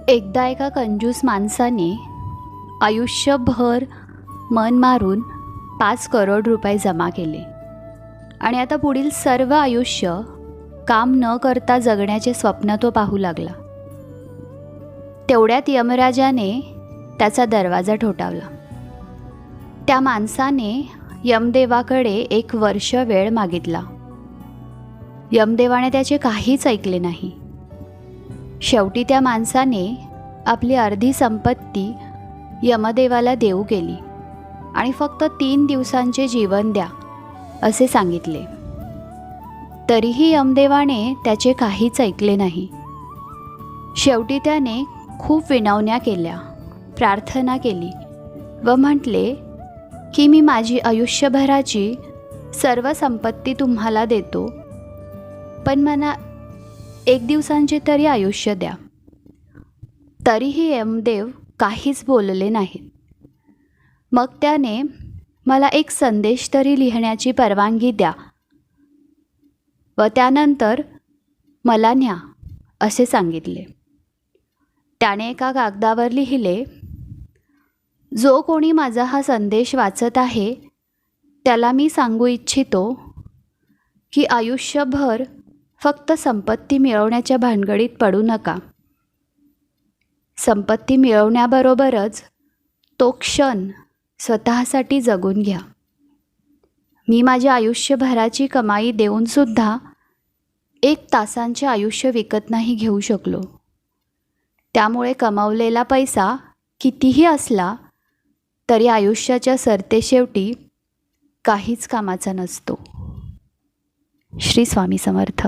एकदा एका कंजूस माणसाने आयुष्यभर मन मारून 5 करोड रुपये जमा केले आणि आता पुढील सर्व आयुष्य काम न करता जगण्याचे स्वप्न तो पाहू लागला. तेवढ्यात यमराजाने त्याचा दरवाजा ठोठावला. त्या माणसाने यमदेवाकडे 1 वर्ष वेळ मागितला. यमदेवाने त्याचे काहीच ऐकले नाही. शेवटी त्या माणसाने आपली अर्धी संपत्ती यमदेवाला देऊ केली आणि फक्त 3 दिवसांचे जीवन द्या असे सांगितले. तरीही यमदेवाने त्याचे काहीच ऐकले नाही. शेवटी त्याने खूप विनवण्या केल्या, प्रार्थना केली व म्हटले की मी माझी आयुष्यभराची सर्व संपत्ती तुम्हाला देतो, पण मला 1 दिवसांचे तरी आयुष्य द्या. तरीही यमदेव काहीच बोलले नाहीत. मग त्याने मला एक संदेश तरी लिहिण्याची परवानगी द्या व त्यानंतर मला न्या असे सांगितले. त्याने एका कागदावर लिहिले, जो कोणी माझा हा संदेश वाचत आहे त्याला मी सांगू इच्छितो की आयुष्यभर फक्त संपत्ती मिळवण्याच्या भानगडीत पडू नका. संपत्ती मिळवण्याबरोबरच तो क्षण स्वतःसाठी जगून घ्या. मी माझ्या आयुष्यभराची कमाई देऊनसुद्धा 1 तासांचे आयुष्य विकत नाही घेऊ शकलो. त्यामुळे कमावलेला पैसा कितीही असला तरी आयुष्याच्या सरतेशेवटी काहीच कामाचा नसतो. श्री स्वामी समर्थ.